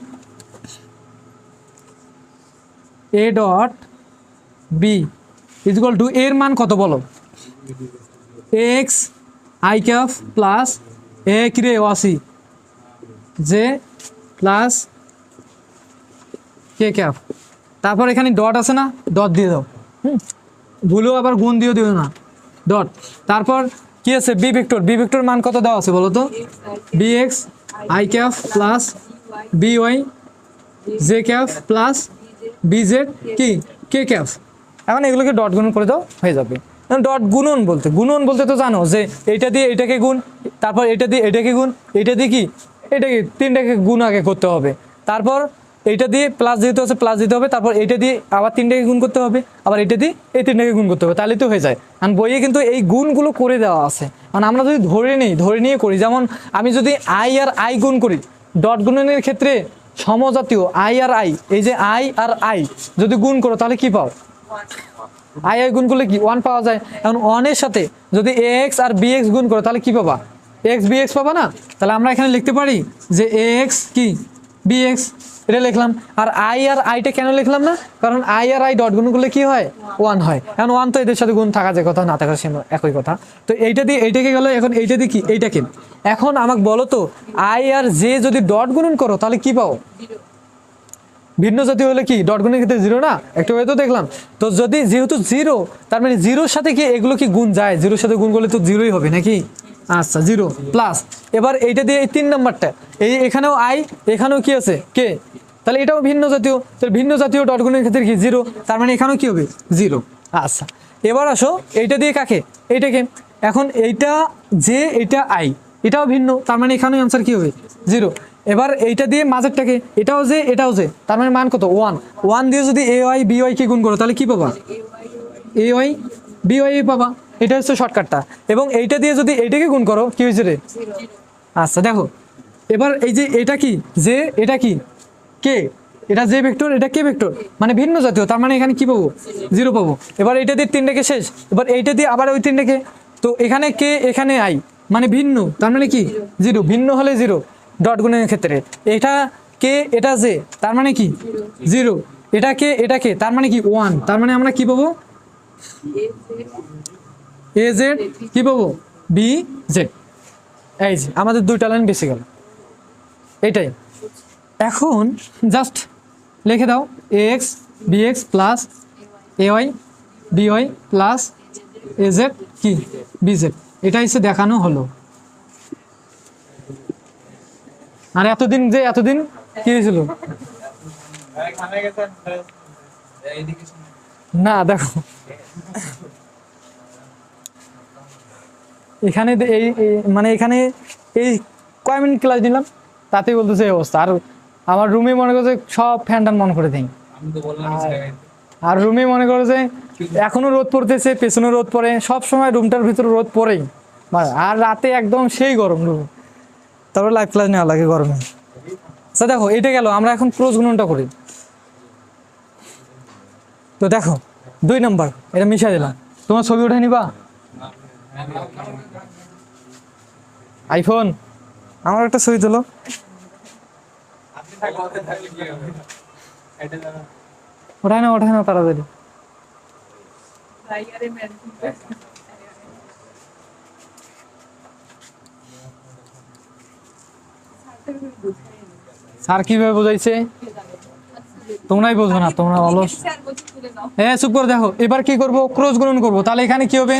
a dot b is equal to এর মান কত বলো, x i cap plus a কিরে ওয়াসি জে প্লাস কে ক্যাপ, তারপর এখানে ডট আছে না, ডট দিয়ে দাও, ভুলেও আবার গুণ দিও না, ডট। তারপর কি আছে বি ভেক্টর মান কত দেওয়া আছে বলো তো b x i cap plus B y j cap plus B z কি কে ক্যাপ। এখন এগুলোকে ডট গুণন করে দাও হয়ে যাবে। ডট গুণন বলতে তো জানো যে এইটা দিয়ে এটাকে গুণ, তারপর এটা দিয়ে এটাকে গুণ, এটা দিয়ে কি এটাকে তিনটাকে গুণ আগে করতে হবে, তারপর এইটা দিয়ে প্লাস যেহেতু আছে প্লাস দিতে হবে, তারপর এইটা দিয়ে আবার তিনটাকে গুণ করতে হবে, আবার এটা দিয়ে এই তিনটাকে গুণ করতে হবে, তাহলে তো হয়ে যায়। কারণ বইয়ে কিন্তু এই গুণগুলো করে দেওয়া আছে। কারণ আমরা যদি ধরে নিয়ে করি, যেমন আমি যদি আই আর আই গুণ করি, ডট গুণনের ক্ষেত্রে সমজাতীয় আই আর আই, এই যে আই আর আই যদি গুণ করো তাহলে কি পাও, আই আই গুণ করলে কি 1 পাওয়া যায়। এখন 1 এর সাথে যদি এ এক্স আর বি এক্স গুণ করো তাহলে কি পাবা, এক্স বি এক্স পাবা না। তাহলে আমরা এখানে লিখতে পারি যে এ এক্স কি বি এক্স, এটা লিখলাম। আর আইটা কেন লিখলাম না, কারণ আই আর আই ডট গুণ করলে কি হয় 1 হয়। এখন 1 তো এদের সাথে গুণ থাকা যায় কথা, না থাকা সে একই কথা। তো এইটা দিয়ে এইটাকে গেল, এখন এইটা দিয়ে কি এইটাকে। এখন আমাকে বলো তো আই আর জে যদি ডট গুণন করো তাহলে কি পাও, ভিন্ন জাতীয় হলে কি ডট গুণের ক্ষেত্রে 0 না, একটু হয়তো দেখলাম। তো যদি যেহেতু 0, তার মানে 0-র সাথে কি এগুলো কি গুণ যায়, 0-র সাথে গুণ করলে তো 0ই হবে নাকি। আচ্ছা 0 প্লাস, এবার এইটা দিয়ে এই 3 নাম্বারটা, এখানেও আই এখানেও কি আছে কে, তাহলে এটাও ভিন্ন জাতীয়, তাহলে ভিন্ন জাতীয় ডট গুণের ক্ষেত্রে কি 0, তার মানে এখানেও কি হবে 0। আচ্ছা এবার আসো এইটা দিয়ে কাকে, এইটাকে। এখন এইটা যে এটা আই, এটাও ভিন্ন, তার মানে এখানেও আনসার কি হবে 0। এবার এইটা দিয়ে মাঝেরটাকে, এটাও যে তার মানে মান কত 1 দিয়ে যদি এ ওয়াই বি ওয়াই কে গুণ করো তাহলে কি পাবা, এ ওয়াই বি ওয়াই পাবা। এটা হচ্ছে শর্টকাটটা। এবং এইটা দিয়ে যদি এইটাকে গুণ করো কি হয়েছে রে, আচ্ছা দেখো এবার এই যে এটা কি যে এটা কি কে, এটা যে ভেক্টর এটা কে ভেক্টর, মানে ভিন্ন জাতীয়, তার মানে এখানে কি পাবো 0 পাবো। এবার এইটা দিয়ে 3টাকে শেষ, এবার এইটা দিয়ে আবার ওই 3টাকে, তো এখানে কে এখানে আই মানে ভিন্ন, তার মানে কি 0, ভিন্ন হলে 0 ডট গুণের ক্ষেত্রে। এটা কে এটা যে, তার মানে কি 0, এটা কে তার মানে কি 1, তার মানে আমরা কি পাবো এ জেড কি পাবো বি জেড। এই যে আমাদের 2টা লাইন বেশি গেল, এইটাই। এখন জাস্ট লিখে দাও A x B x plus A y B y plus A z কি বি জেড, এটা এসে দেখানো হলো। আর এতদিন কি হয়েছিল না, দেখো এখানে মানে এখানে এই কয় মিনিট ক্লাস নিলাম তাতেই বলতেছে এই অবস্থা। আর আমার রুমে মনে করছে সব ফ্যান টান মন করে দিই, আর রুমে মনে করো যে এখনো রোদ পড়তেছে, পেছনে রোদ পড়ে, সব সময় রুমটার ভিতরে রোদ পড়েই, আর রাতে একদম সেই গরম রুম, তারপরে লাইভ ক্লাস নেওয়া লাগে গরমে। আচ্ছা দেখো এটা গেল, আমরা এখন ক্রস গুণনটা করি। তো দেখো 2 নাম্বার এটা মিশাই দিলাম, তোমার ছবি উঠে নিবা আইফোন, আমার একটা ছবি তোলো। ওঠায় না তাড়াতাড়ি। স্যার কিভাবে বোঝাইছে তোমরাই বোঝো না, তোমরা অলস। হ্যাঁ চুপ করে দেখো, এবার কি করব ক্রস গুণন করব, তাহলে এখানে কি হবে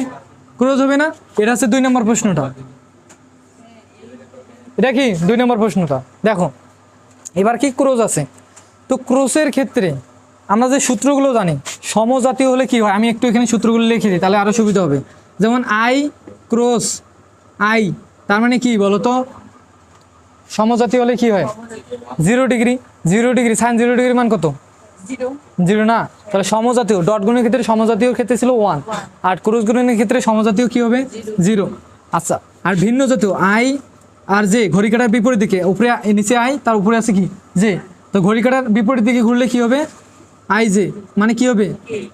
ক্রস হবে না। এটা হচ্ছে 2 নম্বর প্রশ্নটা, এটা কি 2 নম্বর প্রশ্নটা। দেখো এবার কি ক্রস আছে, তো ক্রসের ক্ষেত্রে আমরা যে সূত্রগুলো জানি, সমজাতীয় হলে কি হয়, আমি একটু এখানে সূত্রগুলো লিখে দিই তাহলে আরো সুবিধা হবে। যেমন আই ক্রস আই, তার মানে কি বলতো সমজাতীয় হলে কি হয় 0 ডিগ্রি সাইন 0 ডিগ্রি মান কত 0 না, তাহলে সমজাতীয় ডট গুণের ক্ষেত্রে সমজাতীয় ক্ষেত্রে ছিল 1, আর ক্রস গুণনের ক্ষেত্রে সমজাতীয় কি হবে 0। আচ্ছা আর ভিন্ন জাতীয় আই আর জে, ঘড়ি কাটার বিপরীত দিকে, উপরে নিচে আই তার উপরে আছে কি জে, তো ঘড়ি কাটার বিপরীত দিকে ঘুরলে কি হবে আই জে, মানে কি হবে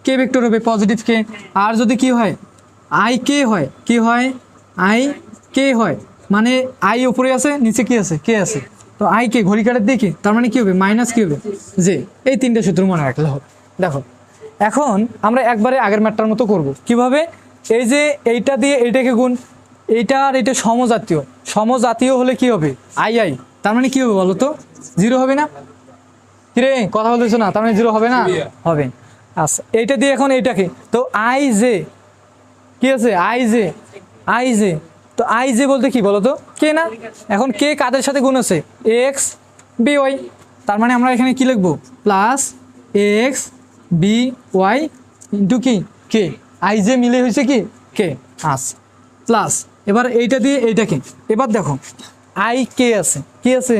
কে ভেক্টর হবে পজিটিভ কে। আর যদি কি হয় আই কে হয়, কি হয় আই কে হয়, মানে আই উপরে আছে নিচে কি আছে কে আছে, তো আই কে ঘড়ি কাটার দিকে, তার মানে কি হবে মাইনাস কি হবে জে। এই 3টে সূত্র মনে রাখলে হবে। দেখো এখন আমরা একবারে আগের ম্যাটটার মতো করব কিভাবে, এই যে এইটা দিয়ে এইটাকে গুণ, এইটা আর এটা সমজাতীয় হলে কি হবে আই আই, তার মানে কি হবে বলো তো 0 হবে না, কিরে কথা বলতেছো না, তার মানে 0 হবে না হবে। আচ্ছা এইটা দিয়ে এখন এইটাকে, তো আই জে কি আছে আই জে আই জে, তো আই জে বলতে কি বলো তো, কে না? এখন কে কাদের সাথে গুণ আছে? এক্স বি ওয়াই, তার মানে আমরা এখানে কি লিখবো? Plus x b y into কি কে, আই জে মিলে হয়েছে কি কে, আচ্ছা প্লাস এবার এইটা দিয়ে এইটাকে, এবার দেখো আই কে আছে, কি আছে?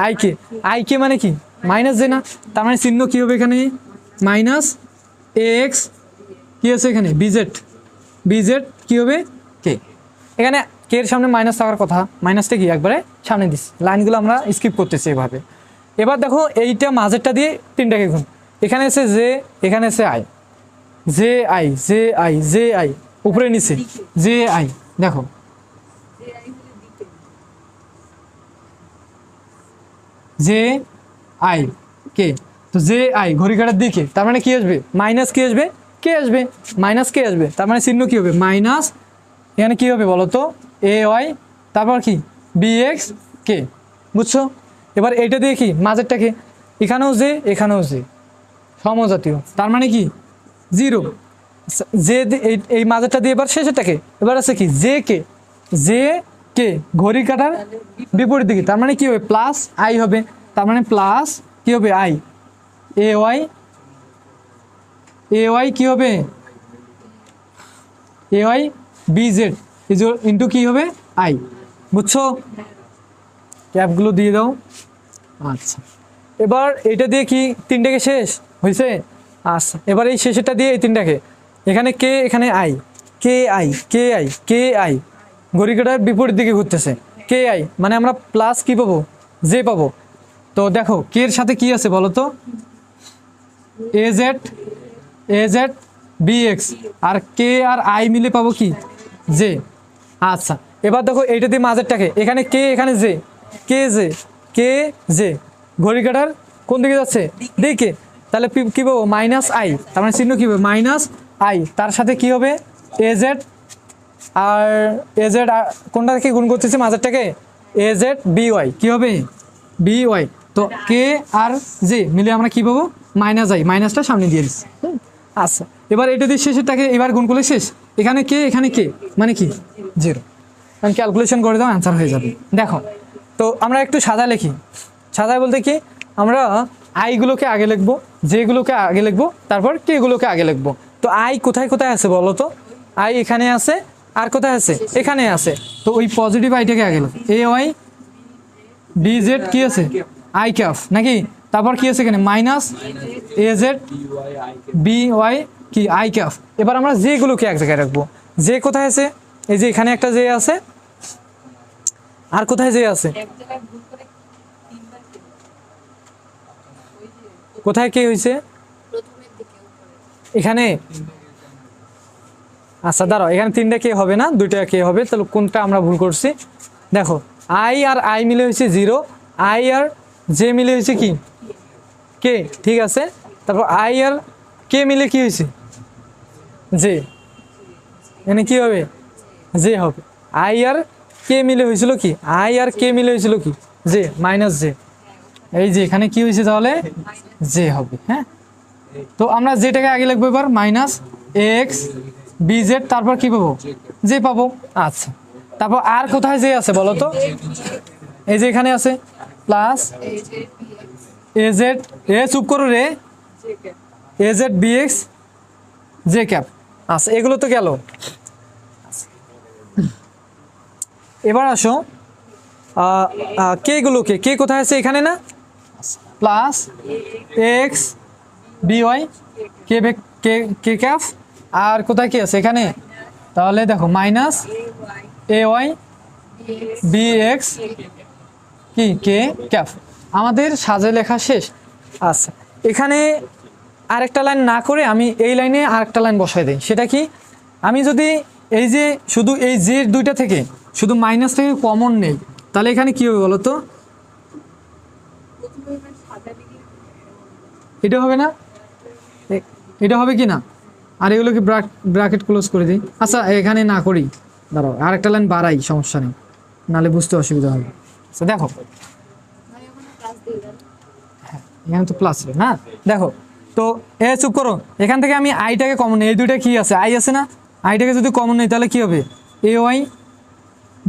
আই কে, আই কে মানে কি মাইনাস জে না, তার মানে চিহ্ন কি হবে এখানে? মাইনাস এক্স কি আছে এখানে? বিজেড, বিজেড কি হবে? কে। এখানে কে এর সামনে মাইনাস থাকার কথা, মাইনাসটা কি একবারে সামনে দিস, লাইনগুলো আমরা স্কিপ করতেছি এভাবে। এবার দেখো এইটা মাঝেরটা দিয়ে তিনটাকে গুণ, এখানে এসে জে, এখানে এসে I, J I J I J I, উপরে নিচে জে আই, দেখো জে আই কে, তো জে আই ঘড়ি কাটার দিকে, তার মানে কি আসবে? মাইনাস কি আসবে? কে আসবে, মাইনাস কে আসবে, তার মানে চিহ্ন কি হবে? মাইনাস, এখানে কি হবে বলো তো? এ ওয়াই, তারপর কি বি এক্স কে, বুঝছো? এবার এইটা দিয়ে কি মাঝেরটাকে, এখানেও জে এখানেও জে, সমজাতীয়, তার মানে কি জিরো, জে এই মাঝেরটা দিয়ে এবার শেষেরটাকে, এবার আছে কি জে কে, জে কে ঘড়ি কাটার বিপরীত দিকে, তার মানে কি হবে? প্লাস আই হবে, তার মানে প্লাস কি হবে? I, a y, a y কি হবে? A y b z into কি হবে? আই, বুঝছো? ক্যাপগুলো দিয়ে দাও। আচ্ছা এবার এটা দিয়ে কি তিনটাকে শেষ হয়েছে? আচ্ছা এবার এই শেষেরটা দিয়ে এই তিনটাকে, এখানে কে এখানে I, K i K i K I, ঘড়ি কাটার বিপরীত দিকে ঘুরতেছে, কে আই মানে আমরা প্লাস কি পাবো? জে পাবো। তো দেখো কে এর সাথে কি আছে বলো তো? এ জেড বি এক্স, আর কে আর আই মিলে পাবো কি? জে। আচ্ছা এবার দেখো এইটা দিয়ে মাঝেরটাকে, এখানে কে এখানে J, K J K J, ঘড়ি কাটার কোন দিকে যাচ্ছে? দিকে, তাহলে কি পাবো? মাইনাস আই, তার মানে চিহ্ন কি হবে? মাইনাস আই, তার সাথে কি হবে? A Z, R A Z কোনটাকে গুণ করতেছি? মাঝেরটাকে, এ জেড বি ওয়াই কি হবে? বি ওয়াই, তো কে আর জে মিলে আমরা কি পাবো? মাইনাস আই, মাইনাসটা সামনে দিয়ে দিচ্ছি। আচ্ছা এবার এটা দিয়ে শেষেরটাকে এবার গুণ করলে শেষ, এখানে কে এখানে কে মানে কি? জিরো, কারণ ক্যালকুলেশন করে দাও অ্যান্সার হয়ে যাবে। দেখো তো আমরা একটু সাদা লিখি, সাদায় বলতে কি আমরা আইগুলোকে আগে লিখবো, যেগুলোকে আগে লিখবো, তারপর কেগুলোকে আগে লিখবো। তো আই কোথায় কোথায় আছে বলো তো? আই এখানে আছে, আর কোথায় আছে? এখানে আছে, তো ওই পজিটিভ আইটাকে আগে লিখো। এ ওয়াই বি জেড কি আছে? আই ক্যাফ নাকি, তারপর কি আছে এখানে? Minus a z b y কি আই ক্যাফ। এবার আমরা যেগুলোকে এক জায়গায় রাখবো, যে কোথায় আছে? এই যে এখানে একটা যে আছে, আর কোথায় যে আছে? কোথায় কে হয়েছে? এখানে। আচ্ছা দাঁড়াও, এখানে তিনটা কে হবে না, দুইটা কে হবে, তাহলে কোনটা আমরা ভুল করছি? দেখো আই আর আই মিলে হয়েছে জিরো, আই আর জে মিলে হয়েছে কি? কে, ঠিক আছে। তারপর আই আর কে মিলে কি হয়েছে? জে, এখানে কি হবে? জে হবে। আই আর কে মিলে হয়েছিল কি? আই আর কে মিলে হয়েছিল কি? জে, মাইনাস জে, এই যে এখানে কি হয়েছে তাহলে? জে হবে। হ্যাঁ, তো আমরা যেটাকে আগে লিখবো এবার, মাইনাস এক্স বি জেড, তারপর কি পাবো? জে পাবো। আচ্ছা তারপর আর কোথায় জে আছে বলো তো? এই যে এখানে আছে, প্লাস এ জেড, এ চুপ করো রে, a z b x j cap. আচ্ছা এগুলো তো গেল। এবার আসো কে গুলোকে, কে কোথায় আছে? এখানে না, প্লাস এক্স বি ওয়াই কে কে কে ক্যাফ, আর কোথায় কি আছে? এখানে, তাহলে দেখো মাইনাস এ ওয়াই বি এক্স কি কে ক্যাফ। আমাদের সাজে লেখা শেষ। আচ্ছা এখানে আরেকটা লাইন না করে আমি এই লাইনে আরেকটা লাইন বসাই দিই। সেটা কি? আমি যদি এই যে শুধু এই যে দুইটা থেকে শুধু মাইনাস থেকে কমন নেই, তাহলে এখানে কি হবে বলো তো? এটা হবে না, এটা হবে কি না? আর এগুলোকে ব্র্যাকেট ক্লোজ করে দিই। আচ্ছা এখানে না করি, দাঁড়াও আরেকটা লাইন বাড়াই, সমস্যা নেই, নাহলে বুঝতে অসুবিধা হবে। আচ্ছা দেখো, হ্যাঁ এখানে তো প্লাস না, দেখো তো এ চুপ করো, এখান থেকে আমি আইটাকে কমন নেই, এই দুইটা কি আছে? আই আছে না, আইটাকে যদি কমন নেই তাহলে কি হবে? A y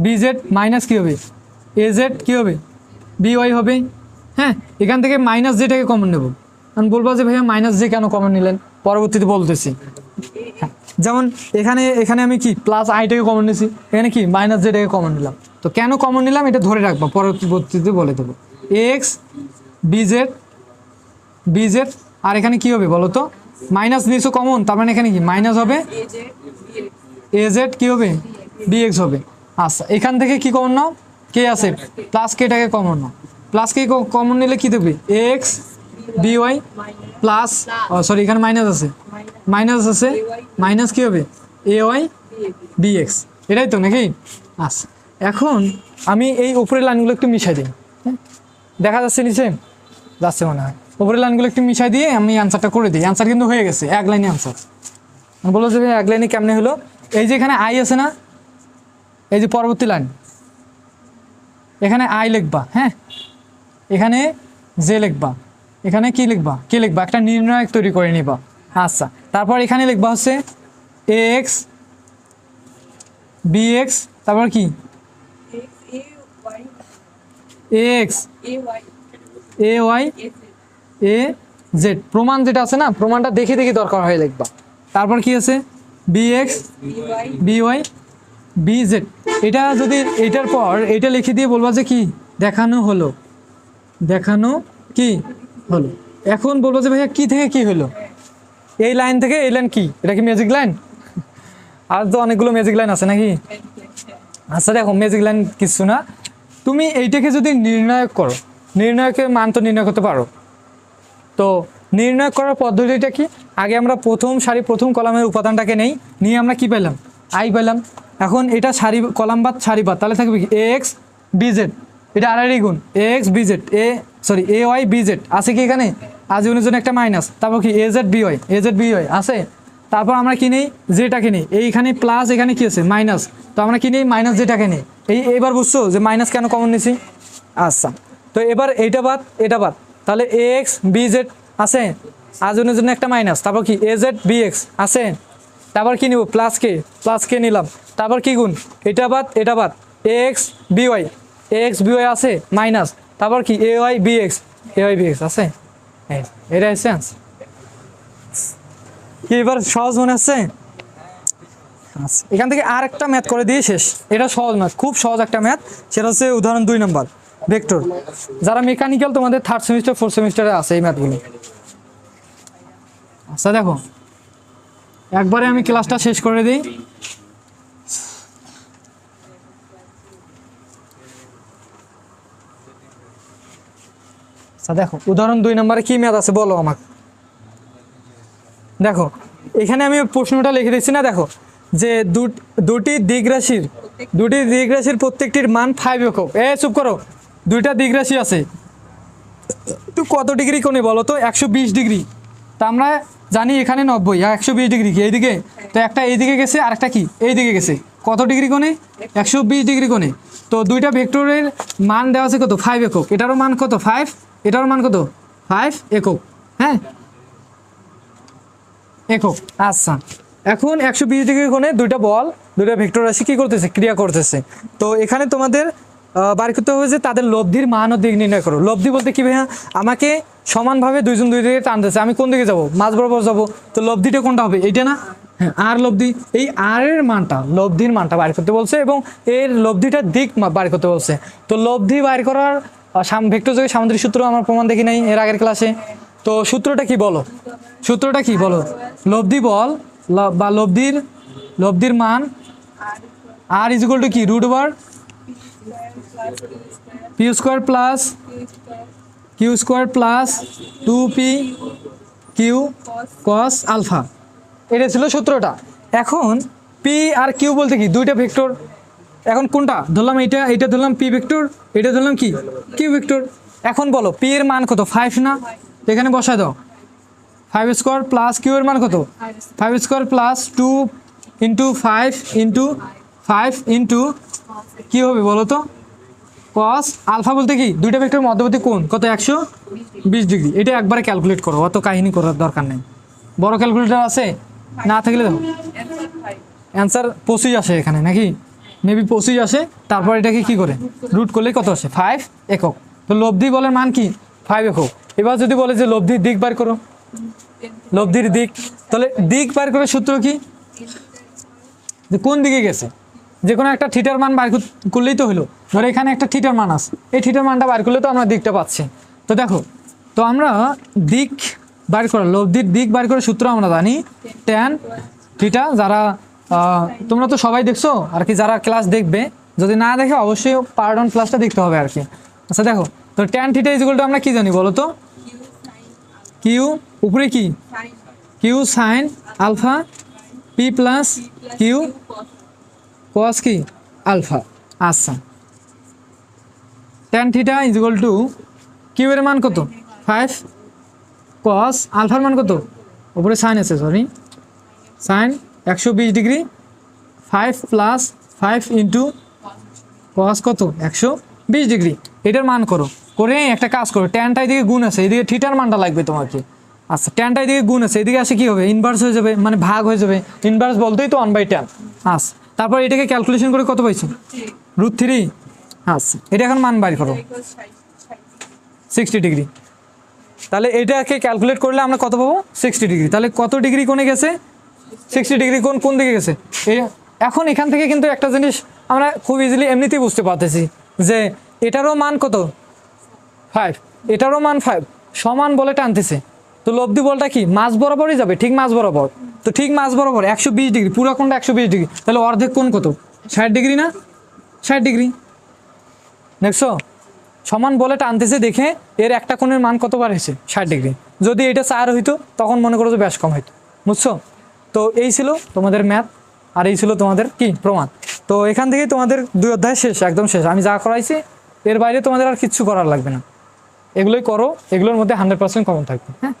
b Z minus কী হবে এ জেড কী হবে বি ওয়াই হবে। হ্যাঁ, এখান থেকে মাইনাস জেটাকে কমন নেব। আমি বলবো যে ভাইয়া মাইনাস জে কেন কমন নিলেন, পরবর্তীতে বলতেছি। যেমন এখানে আমি কি প্লাস আইটাকে কমন নিয়েছি, এখানে কি মাইনাস জেটাকে কমন নিলাম। তো কেন কমন নিলাম এটা ধরে রাখবো, পরবর্তীতে বলে দেবো। এক্স বি জেড আর এখানে কি হবে বলো তো, মাইনাস নিয়েছো কমন, তার মানে এখানে কি মাইনাস হবে এ জেড কী হবে বি এক্স হবে। আচ্ছা, এখান থেকে কি কমন নাও, কে আছে প্লাস কেটাকে কমন নাও। প্লাস কে কমন নিলে কি দেবে x b y plus, sorry এখানে মাইনাস আছে মাইনাস কী হবে এ ওয়াই বি এক্স, এটাই তো নাকি। আচ্ছা, এখন আমি এই উপরের লাইনগুলো একটু মিশাই দিই। দেখা যাচ্ছে নিচে, যাচ্ছে মনে হয়। উপরের লাইনগুলো একটু মিশাই দিয়ে আমি অ্যান্সারটা করে দিই। অ্যান্সার কিন্তু হয়ে গেছে, এক লাইনে অ্যান্সার। বলো যে এক লাইনে কেমনে হলো, এই যে এখানে আই আছে না, এই যে পরবর্তী লাইন, এখানে আই লিখবা, হ্যাঁ এখানে জে লিখবা, এখানে কি লিখবা কে লিখবা, একটা নির্ণায়ক তৈরি করে নিবা। আচ্ছা, তারপর এখানে লিখবা হচ্ছে এ এক্স বি এক্স, তারপর কি A x A y A z, প্রমাণ যেটা আছে না, প্রমাণটা দেখে দেখে দরকার হয় লিখবা। তারপর কি আছে b x b y b z, এটা যদি এটার পর এটা লিখে দিয়ে বলবা যে কি দেখানো হলো এখন বলবো যে ভাইয়া কি থেকে কি হলো, এই লাইন থেকে এই লাইন কি, এটা কি ম্যাজিক লাইন? আর তো অনেকগুলো ম্যাজিক লাইন আছে নাকি। আচ্ছা দেখো, ম্যাজিক লাইন কিছু না, তুমি এইটাকে যদি নির্ণায়ক করো, নির্ণায়কের মান তো নির্ণয় করতে পারো। তো নির্ণয় করার পদ্ধতিটা কি, আগে আমরা প্রথম সারি প্রথম কলামের উপাদানটাকে নিয়ে আমরা কি পেলাম আই পেলাম। এখন এটা সারি কলাম বাদ সারি বাদ, তাহলে থাকবে কি এ এক্স বি জেড, এটা আড়াআড়ি গুণ এ এক্স বি জেড এ ওয়াই বি জেড আছে কি এখানে, আজ গুণের জন্য একটা মাইনাস, তারপর কি এ জেড বি ওয়াই আছে। তারপর আমরা কি নেই জেটাকে নেই, এইখানে প্লাস এখানে কি আছে মাইনাস, তো আমরা কি নেই মাইনাস জেটাকে নেই। এবার বুঝছো যে মাইনাস কেন কমন নিছি। আচ্ছা, তো এবার এটা বাদ, তাহলে এ এক্স বি জেড আছে, আজনের জন্য একটা মাইনাস, তারপর কি এ জেড বি এক্স আছে, তারপর কি নিব প্লাস কে নিলাম, তারপর কি গুণ এটা বাদ এ এক্স বি ওয়াই আছে মাইনাস, তারপর কি এ ওয়াই বি এক্স আছে। এটা সেন্স কি, এবার সহজ মনে হচ্ছে। আচ্ছা, এখান থেকে আর একটা ম্যাথ করে দিয়ে শেষ। এটা সহজ ম্যাথ, খুব সহজ একটা ম্যাথ, সেটা হচ্ছে উদাহরণ 2 নম্বর ভেক্টর। যারা মেকানিক্যাল তোমাদের 3rd সেমিস্টার 4th সেমিস্টারে আছে এই ম্যাথগুলো। আচ্ছা দেখো, একবারে আমি ক্লাসটা শেষ করে দিই। আচ্ছা দেখো, উদাহরণ 2 নম্বরে কি ম্যাথ আছে বলো আমাকে। দেখো এখানে আমি প্রশ্নটা লিখে দিচ্ছি না, দেখো যে দুটি দিগরাশির প্রত্যেকটির মান 5 একক। চুপ করো, দুইটা দিগরাশি আছে, তো কত ডিগ্রি কোণে বলো তো 120 ডিগ্রি। তা আমরা জানি এখানে 90 আর 120 ডিগ্রি কি এইদিকে, তো একটা এইদিকে গেছে আর একটা কি এইদিকে গেছে, কত ডিগ্রি কোণে 120 ডিগ্রি কোণে। তো দুইটা ভেক্টরের মান দেওয়া আছে কত 5 একক, এটারও মান কত 5, এটারও মান কত 5 একক, হ্যাঁ একক। আচ্ছা, এখন 120 ডিগ্রি কোণে দুইটা ভেক্টর রাশি কি করতেছে ক্রিয়া করতেছে। তো এখানে তোমাদের বার করতে হবে যে তাদের লব্ধির মান ও দিক নির্ণয় করো। লব্ধি বলতে কি ভাইয়া, আমাকে সমানভাবে দুইজন দুই দিকে টানতেছে, আমি কোন দিকে যাব মাঝ বরাবর যাব, তো লব্ধিটা কোনটা হবে এইটা না, হ্যাঁ আর লব্ধি, এই আর এর মানটা লব্ধির মানটা বার করতে বলছে এবং এর লব্ধিটার দিক বার করতে বলছে। তো লব্ধি বার করার ভেক্টর যোগে সামুদ্রিক সূত্র আমার প্রমাণ দেখি নাই এর আগের ক্লাসে। তো সূত্রটা কি বলো, লব্ধি বল বা লব্ধির মান আর ইজ ইকুয়াল টু কি root over p square plus q square plus 2p q cos alpha, এটা ছিল সূত্রটা। এখন পি আর কিউ বলতে কি দুইটা ভেক্টর, এখন কোনটা ধরলাম, এটা ধরলাম পি ভেক্টর, এটা ধরলাম কি কিউ ভেক্টর। এখন বলো পি এর মান কত 5 না, এখানে বসায় দাও 5 স্কোয়ার প্লাস কিউ এর মান কত 5 স্কোয়ার প্লাস 2 ইন্টু 5 ইন্টু কি হবে বলো তো কস আলফা বলতে কি দুইটা ভেক্টরের মধ্যবর্তী কোণ কত 120 ডিগ্রি। এটা একবারে ক্যালকুলেট করো, অত কাহিনী করার দরকার নেই। বড় ক্যালকুলেটর আছে না থাকলে দেখো অ্যান্সার 25 আসে এখানে নাকি, মেবি 25 আসে। তারপর এটাকে কি করে রুট করলে কত আসে 5 একক। তো লব্ধি বলের মান কি 5 একক। এবার যদি বলে যে লব্ধির দিক বার করো, লব্ধির দিক, তাহলে দিক বার করার সূত্র কি, যে কোন দিকে গেছে, যে কোনো একটা থিটার মান বার করলেই তো হলো। ধরো এখানে একটা থিটার মান আছে, এই থিটার মানটা বার করলে তো আমরা দিকটা পাচ্ছি। তো দেখো, তো আমরা দিক বার করা, লব্ধির দিক বার করার সূত্র আমরা জানি ট্যান থিটা। যারা তোমরা তো সবাই দেখছো আর কি, যারা ক্লাস দেখবে, যদি না দেখে অবশ্যই পার্ট অন ক্লাসটা দেখতে হবে আর কি। আচ্ছা দেখো, তো ট্যান থিটা ইকুয়াল টু আমরা কি জানি বলো তো, কিউ উপরে কি q sine alpha p plus q cos কি আলফা। আচ্ছা, tan theta equal to q এর মান কত 5, কস আলফার মান কত, উপরে সাইন আছে সরি, sine 120 degree, 5 plus 5 into cos কত 120 ডিগ্রি। এটার মান করো, করে একটা কাজ করো, ট্যানটা এদিকে গুণ আছে, এদিকে থিটার মানটা লাগবে তোমাকে। আচ্ছা, ট্যানটা এদিকে গুণ আছে, এদিকে আসে কি হবে ইনভার্স হয়ে যাবে, মানে ভাগ হয়ে যাবে। ইনভার্স বলতেই তো 1/tan। আচ্ছা, তারপর এটাকে ক্যালকুলেশন করে কত পাইছো √3। আচ্ছা, এটা এখন মান বাইর করো 60 ডিগ্রি। তাহলে এটাকে ক্যালকুলেট করলে আমরা কত পাবো 60 ডিগ্রি। তাহলে কত ডিগ্রি কোণে গেছে 60 ডিগ্রি কোন দিকে গেছে। এখন এখান থেকে কিন্তু একটা জিনিস আমরা খুব ইজিলি এমনিতেই বুঝতে পারতেছি যে এটারও মান কত 5, এটারও মান 5, সমান বলে টানতেছে। তো লব্ধি বলটা কি মাঝ বরাবরই যাবে, ঠিক মাঝ বরাবর। তো ঠিক মাঝ বরাবর 120 ডিগ্রি, পুরো কোণটা 120 ডিগ্রি, তাহলে অর্ধেক কোণ কত 60 ডিগ্রি না, 60 ডিগ্রি। দেখছো, সমান বলে টানতেছে দেখে এর একটা কোণের মান কত বার হয়েছে 60 ডিগ্রি। যদি এটা 4 হইতো তখন মনে করো যে বেশ কম হইতো, বুঝছো। তো এই ছিল তোমাদের ম্যাথ, আর এই ছিল তোমাদের কি প্রমাণ। তো এখান থেকেই তোমাদের 2 অধ্যায় শেষ, একদম শেষ। আমি যা করাইছি এর বাইরে তোমাদের আর কিচ্ছু করার লাগবে না, এগুলোই করো, এগুলোর মধ্যে 100% কমন থাকবে। হ্যাঁ।